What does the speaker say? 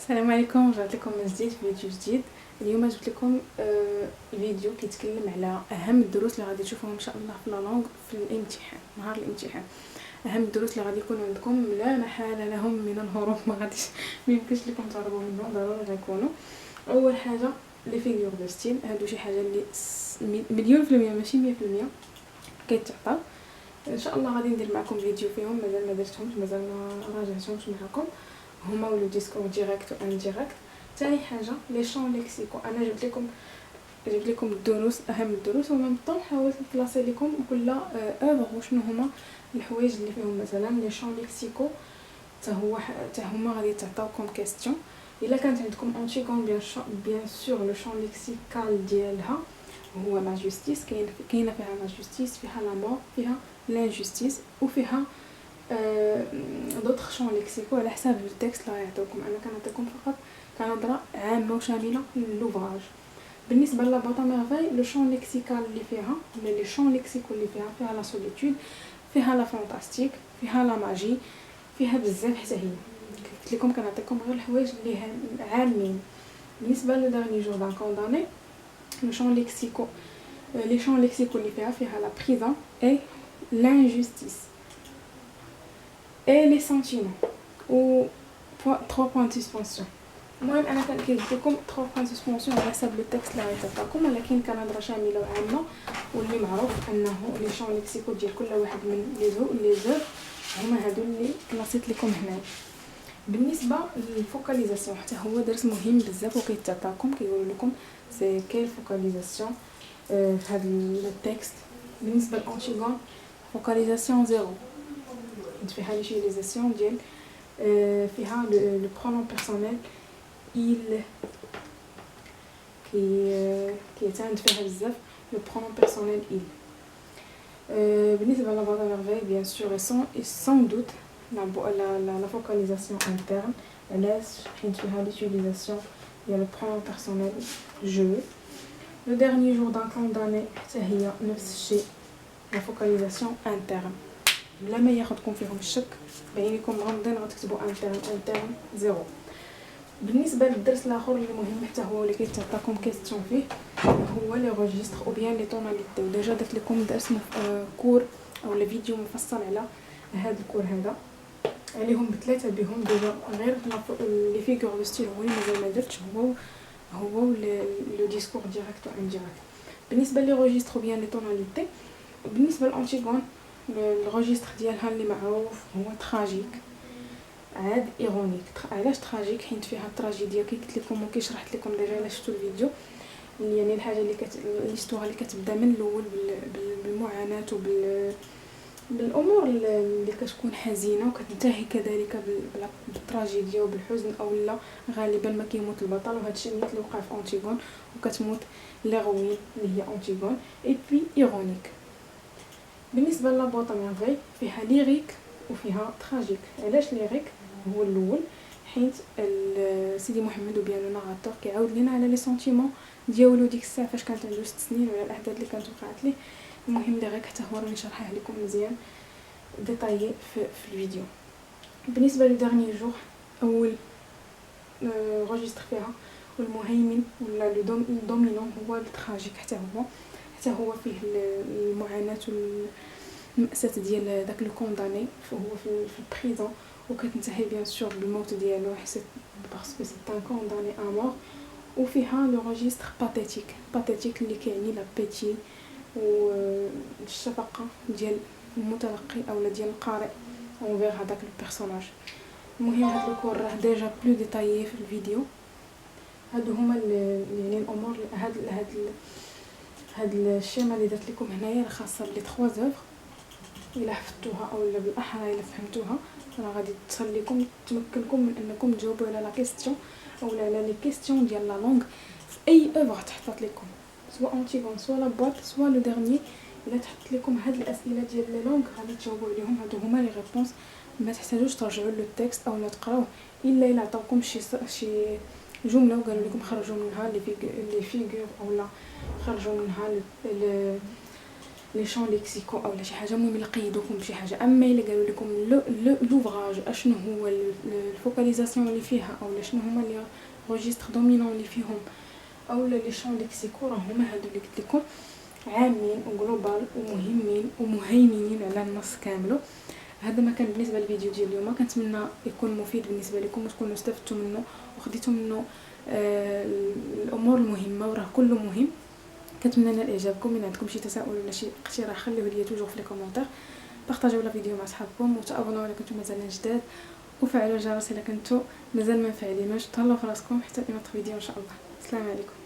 السلام عليكم. رجعت لكم من جديد في فيديو جديد. اليوم جبت لكم فيديو كيتكلم على اهم الدروس اللي غادي تشوفوهم ان شاء الله في لا لونغ في الامتحان، نهار الامتحان. اهم الدروس اللي غادي يكونوا عندكم لا محاله لهم من الهروب، ما يمكنش لكم تهربوا منهم، ضروري غيكونوا. اول حاجه لي فيغور دو ستيل، هادو شي حاجه اللي مليون في المية ماشي 100% كيتعطاو. ان شاء الله غادي ندير معكم فيديو فيهم، مازال ما درتهمش، مازال ما راجعتهمش معكم. هما ولو ديسكور ديريكت و انديريكت. ثاني حاجه لي شون ليكسيكو، انا جبت لكم الدروس، اهم الدروس، ومن طون حاولت نكلاسي لكم كل اوفر وشنو هما الحوايج اللي فيهم. مثلا لي شون ليكسيكو حتى هما غادي تعطاوكم كاستيون. الا كانت عندكم اونتيغون بيان سور لو شون ليكسيكال ديالها هو لا جوستيس، كاينه فيها لا جوستيس، فيها لا مور، فيها لانجوستيس، وفيها دوطخ شون ليكسيكو على حساب التكست اللي غيعطيوكم. انا كنعطيكم فقط كنهضره عامه وشامله للوفراج. بالنسبه لا بوطا ميرفاي، لو شون ليكسيكال اللي فيها ولا لي شون ليكسيكو اللي فيها لا سوليتود، فيها لا فانتاستيك، فيها لا ماجي، فيها بزاف. حتى هي قلت لكم كنعطيكم غير الحوايج اللي عامين. بالنسبه لو دارني جور دان كونداني، لو شون ليكسيكو، لي شون ليكسيكو اللي فيها لا بريزون اي لانجوستيس et les sentiments ou 3 points de suspension. المهم انا كنجيب لكم 3 points de suspension على حسب لو تكست اللي غيتعطاكم، ولكن كنهضره شامله وعامه. واللي معروف انه لي شون ليكسيكو ديال كل واحد من لي زو هما هادو اللي كلاسيت لكم هنا. بالنسبه للفوكاليزاسيون حتى هو درس مهم بزاف وكيتعطاكم، كيقولوا لكم سي كيل فوكاليزاسيون في هذا التكست. بالنسبه للانتيغون فوكاليزاسيون زيرو، فيها ليوتيليزاسيون ديال فيها لو برونون بيرسونيل il كيتعند فيها بزاف لو برونون بيرسونيل il. بالنسبه لا فوطا ميرفاي بيان سور سون دوت لا فوكاليزاسيون انترن، علاش حيت فيها ليوتيليزاسيون ديال لو برونون بيرسونيل جو. لو ديرني جور دان كونداني حتى هي نفس الشيء، لا فوكاليزاسيون انترن بلا ما ياخذكم فيهم الشك. بعينكم مغمضين غتكتبوا انترن زيرو. بالنسبه للدرس الاخر اللي مهم حتى هو اللي كيتعطاكم كيستيون فيه هو لي روجستر او بيان لي طوناليتي. وديجا درت لكم درس كور او لا فيديو مفصل على هذا الكور هذا، عليهم بثلاثه بهم ديجا. غير لي فيغور دو ستيل هو اللي مازال ما درتش، هو لو ديسكور ديريكت و انديريكت. بالنسبه لي روجستر بيان لي طوناليتي، بالنسبه للانتيغون الروجستر ديالها اللي معروف هو تراجيك عاد ايرونيك. علاش تراجيك؟ حيت فيها التراجيديا كي قلت لكم وكشرحت لكم ديجا الا شفتوا الفيديو، يعني الحاجه اللي الاستوار اللي كتبدا من الاول بالمعاناه بالامور اللي كتكون حزينه وكتنتهي كذلك بالتراجيديا وبالحزن، او لا غالبا ما كيموت البطل. وهذا الشيء اللي وقع في انتيغون، وكتموت ليغوين اللي هي انتيغون اي بي ايرونيك. بالنسبه لا بوطا ميرفاي فيها ليريك وفيها تراجيك. علاش ليريك هو الاول؟ حيت سيدي محمد وبيان لو ناراتور كيعاود لينا على لي سونتيمون ديالو ديك الساعه فاش كانت عنده 6 سنين، وعلى الاحداث اللي كانت وقعت ليه. المهم ليريك حتى هو راني شرحه لكم مزيان ديتايي في الفيديو. بالنسبه لو دارني جور، اول روجستر فيها والمهيمن ولا لو دومينون هو التراجيك. حتى هو فيه المعاناه المأساة ديال داك لو كونداني، فهو في البريزون وكتنتهي بيان سور بالموت ديالو حيت باسكو سي ان كونداني ا مور. وفيها لو روجستر باتيتيك اللي كيعني لا بيتي والشفقه ديال المتلقي اولا ديال القارئ اونفير هذاك لو بيرسوناج. المهم هاد لو كور راه ديجا بلو ديتايي في الفيديو. هادو هما يعني الامور. هاد الشيما اللي درت لكم هنايا راه خاصه بلي 3 زوفر. الا حفظتوها او لا بالاحرى الا فهمتوها راه غادي تخليكم تمكنكم من انكم تجاوبوا على لا كيستيون او على لي كيستيون ديال لا لونغ في اي اوفر تحطات لكم، سواء انتيغون سواء لا بوات سواء لو ديرني. الا تحط لكم هاد الاسئله ديال لي لونغ غادي تجاوبوا عليهم. هادو هما لي ريبونس، ما تحتاجوش ترجعوا لو تكست او لا تقراوه الا عطاوكم شي جمله وقالوا لكم خرجوا منها لي فيغور او لا خرجوا منها لي شون ليكسيكو اولا شي حاجه المهم يقيدوكم بشي حاجه. اما الا قالوا لكم لوفراج اشنو هو الفوكاليزاسيون اللي فيها اولا شنو هما لي روجيستر دومينون اللي فيهم اولا لي شون ليكسيكو، راه هما هادو اللي قلت لكم عامين وجلوبال ومهمين ومهيمنين على النص كامله. هذا ما كان بالنسبه للفيديو ديال اليوم، كنتمنى يكون مفيد بالنسبه لكم وتكونوا استفدتوا منه وخديتوا منه الامور المهمه، وراه كله مهم. كنتمنى نال اعجابكم. من عندكم شي تساؤل ولا شي اقتراح خليوه ليا توجور في لي كومونتير، بارطاجيو لا فيديو مع صحابكم وتابوناو الا كنتم مازال جداد وفعلوا الجرس الا كنتو مازال ما مفعلينوش. تهلاو في راسكم حتى نوض فيديو ان شاء الله. السلام عليكم.